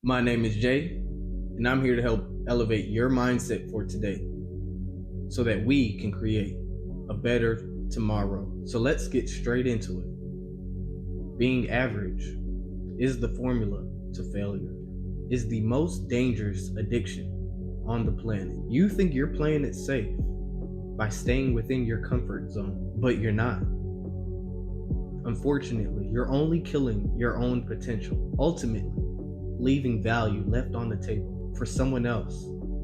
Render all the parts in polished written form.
My name is Jay, and I'm here to help elevate your mindset for today so that we can create a better tomorrow. So let's get straight into it. Being average is the formula to failure. Is the most dangerous addiction on the planet. You think you're playing it safe by staying within your comfort zone, but you're not. Unfortunately, you're only killing your own potential, ultimately leaving value left on the table for someone else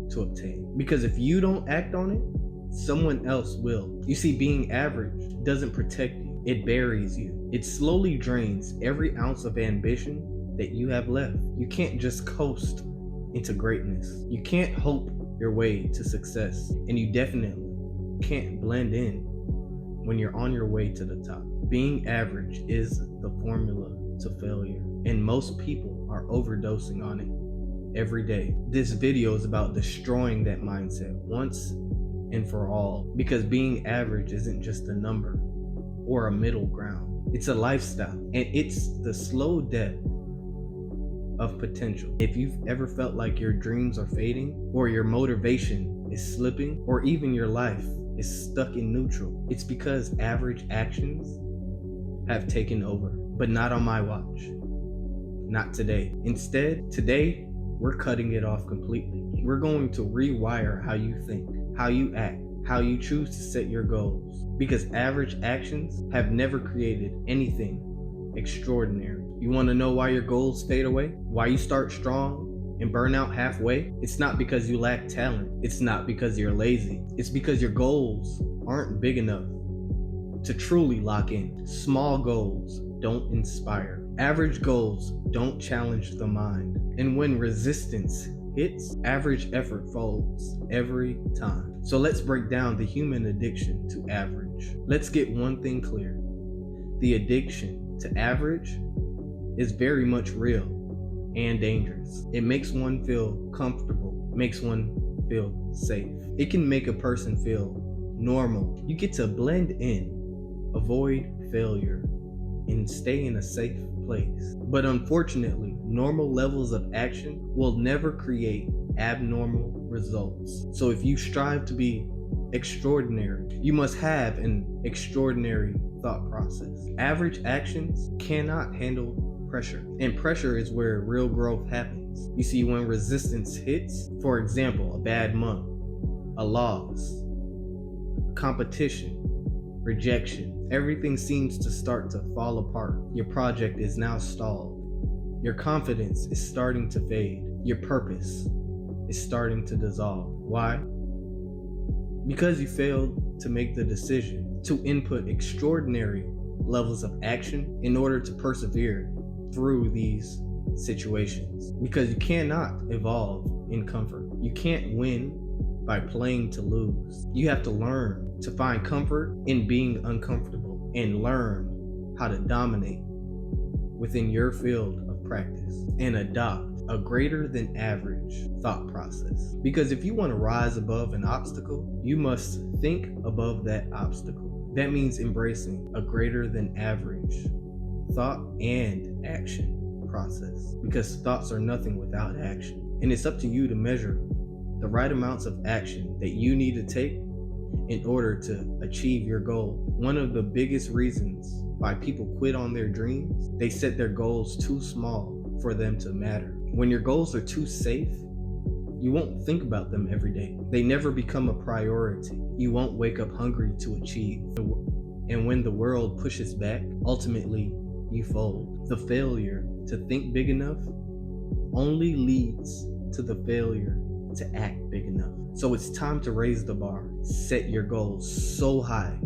to obtain. Because if you don't act on it, someone else will. You see, being average doesn't protect you, it buries you. It slowly drains every ounce of ambition that you have left. You can't just coast into greatness. You can't hope your way to success, and you definitely can't blend in when you're on your way to the top. Being average is the formula to failure, and most people are overdosing on it every day. This video is about destroying that mindset once and for all, because being average isn't just a number or a middle ground. It's a lifestyle, and it's the slow death of potential. If you've ever felt like your dreams are fading, or your motivation is slipping, or even your life is stuck in neutral, it's because average actions have taken over. But not on my watch. Not today. Instead, today, we're cutting it off completely. We're going to rewire how you think, how you act, how you choose to set your goals. Because average actions have never created anything extraordinary. You want to know why your goals fade away? Why you start strong and burn out halfway? It's not because you lack talent. It's not because you're lazy. It's because your goals aren't big enough to truly lock in. Small goals don't inspire. Average goals don't challenge the mind. And when resistance hits, average effort folds every time. So let's break down the human addiction to average. Let's get one thing clear. The addiction to average is very much real and dangerous. It makes one feel comfortable, makes one feel safe. It can make a person feel normal. You get to blend in, avoid failure, and stay in a safe place. But unfortunately, normal levels of action will never create abnormal results. So if you strive to be extraordinary, you must have an extraordinary thought process. Average actions cannot handle pressure, and pressure is where real growth happens. You see, when resistance hits, for example, a bad month, a loss, competition, rejection, everything seems to start to fall apart. Your project is now stalled. Your confidence is starting to fade. Your purpose is starting to dissolve. Why? Because you failed to make the decision to input extraordinary levels of action in order to persevere through these situations. Because you cannot evolve in comfort. You can't win by playing to lose. You have to learn to find comfort in being uncomfortable and learn how to dominate within your field of practice and adopt a greater than average thought process. Because if you want to rise above an obstacle, you must think above that obstacle. That means embracing a greater than average thought and action process, because thoughts are nothing without action. And it's up to you to measure the right amounts of action that you need to take in order to achieve your goal. One of the biggest reasons why people quit on their dreams, they set their goals too small for them to matter. When your goals are too safe, you won't think about them every day. They never become a priority. You won't wake up hungry to achieve. And when the world pushes back, ultimately you fold. The failure to think big enough only leads to the failure to act big enough. So it's time to raise the bar. Set your goals so high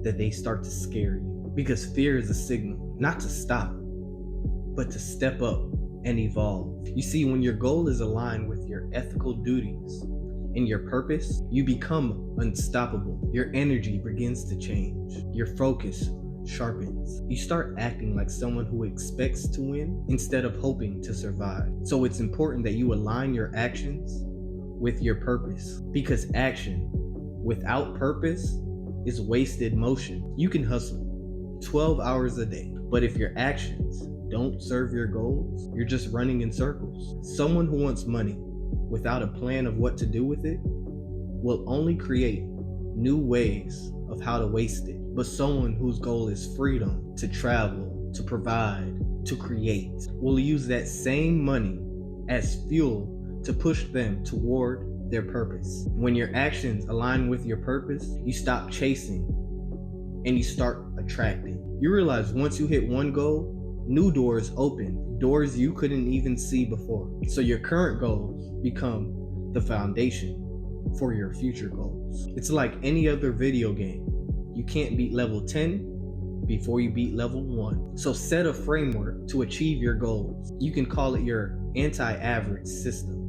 that they start to scare you. Because fear is a signal, not to stop, but to step up and evolve. You see, when your goal is aligned with your ethical duties and your purpose, you become unstoppable. Your energy begins to change. Your focus sharpens. You start acting like someone who expects to win instead of hoping to survive. So it's important that you align your actions with your purpose, because action without purpose is wasted motion. You can hustle 12 hours a day, but if your actions don't serve your goals, you're just running in circles. Someone who wants money without a plan of what to do with it will only create new ways of how to waste it. But someone whose goal is freedom, to travel, to provide, to create, will use that same money as fuel to push them toward their purpose. When your actions align with your purpose, you stop chasing and you start attracting. You realize once you hit one goal, new doors open, doors you couldn't even see before. So your current goals become the foundation for your future goals. It's like any other video game. You can't beat level 10 before you beat level 1. So set a framework to achieve your goals. You can call it your anti-average system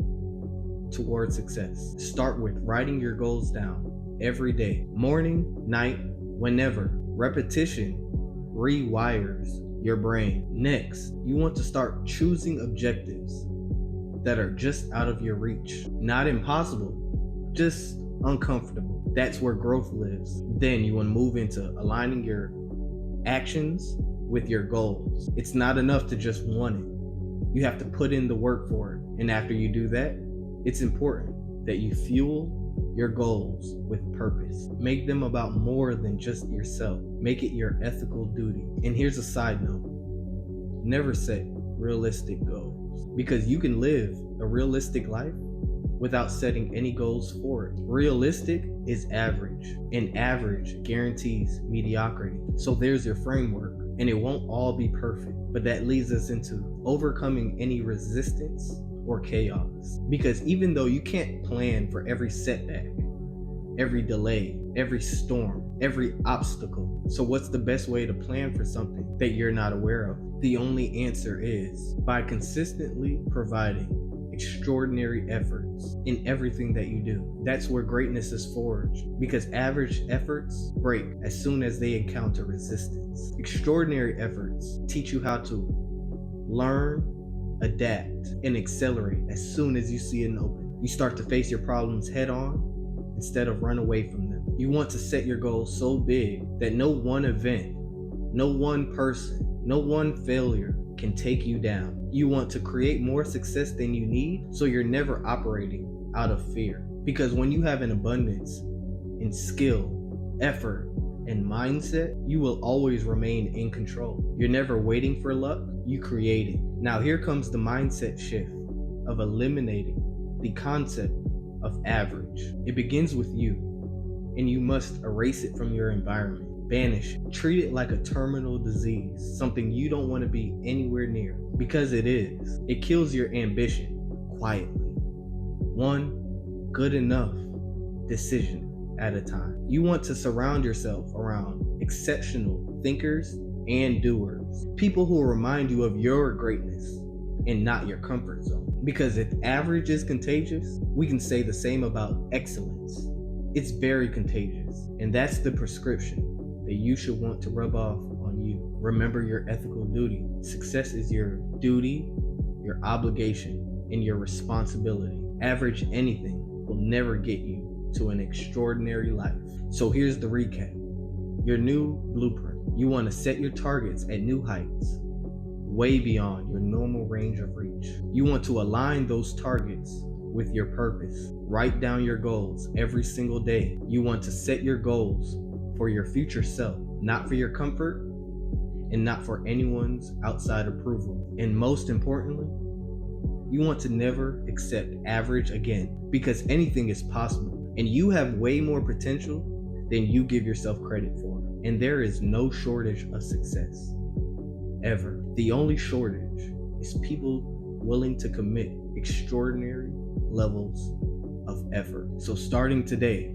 toward success. Start with writing your goals down every day, morning, night, whenever. Repetition rewires your brain. Next, you want to start choosing objectives that are just out of your reach. Not impossible, just uncomfortable. That's where growth lives. Then you want to move into aligning your actions with your goals. It's not enough to just want it. You have to put in the work for it. And after you do that, it's important that you fuel your goals with purpose. Make them about more than just yourself. Make it your ethical duty. And here's a side note. Never set realistic goals, because you can live a realistic life without setting any goals for it. Realistic is average, and average guarantees mediocrity. So there's your framework, and it won't all be perfect, but that leads us into overcoming any resistance or chaos. Because even though you can't plan for every setback, every delay, every storm, every obstacle, so what's the best way to plan for something that you're not aware of? The only answer is by consistently providing extraordinary efforts in everything that you do. That's where greatness is forged, because average efforts break as soon as they encounter resistance. Extraordinary efforts teach you how to learn, adapt, and accelerate as soon as you see an opening. You start to face your problems head on instead of run away from them. You want to set your goals so big that no one event, no one person, no one failure can take you down. You want to create more success than you need, so you're never operating out of fear. Because when you have an abundance in skill, effort, and mindset, you will always remain in control. You're never waiting for luck, you create it. Now here comes the mindset shift of eliminating the concept of average. It begins with you, and you must erase it from your environment. Banish it. Treat it like a terminal disease, something you don't want to be anywhere near, because it is. It kills your ambition quietly, one good enough decision at a time. You want to surround yourself around exceptional thinkers and doers, people who will remind you of your greatness and not your comfort zone. Because if average is contagious, we can say the same about excellence. It's very contagious, and that's the prescription that you should want to rub off on you. Remember your ethical duty. Success is your duty, your obligation, and your responsibility. Average anything will never get you to an extraordinary life. So here's the recap. Your new blueprint. You want to set your targets at new heights, way beyond your normal range of reach. You want to align those targets with your purpose. Write down your goals every single day. You want to set your goals for your future self, not for your comfort and not for anyone's outside approval. And most importantly, you want to never accept average again, because anything is possible and you have way more potential than you give yourself credit for. And there is no shortage of success, ever. The only shortage is people willing to commit extraordinary levels of effort. So starting today,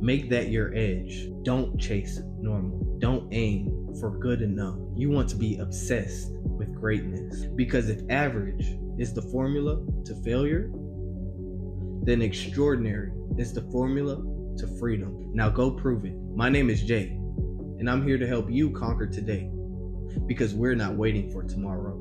make that your edge. Don't chase normal. Don't aim for good enough. You want to be obsessed with greatness, because if average is the formula to failure, then extraordinary is the formula to freedom. Now go prove it. My name is Jay, and I'm here to help you conquer today, because we're not waiting for tomorrow.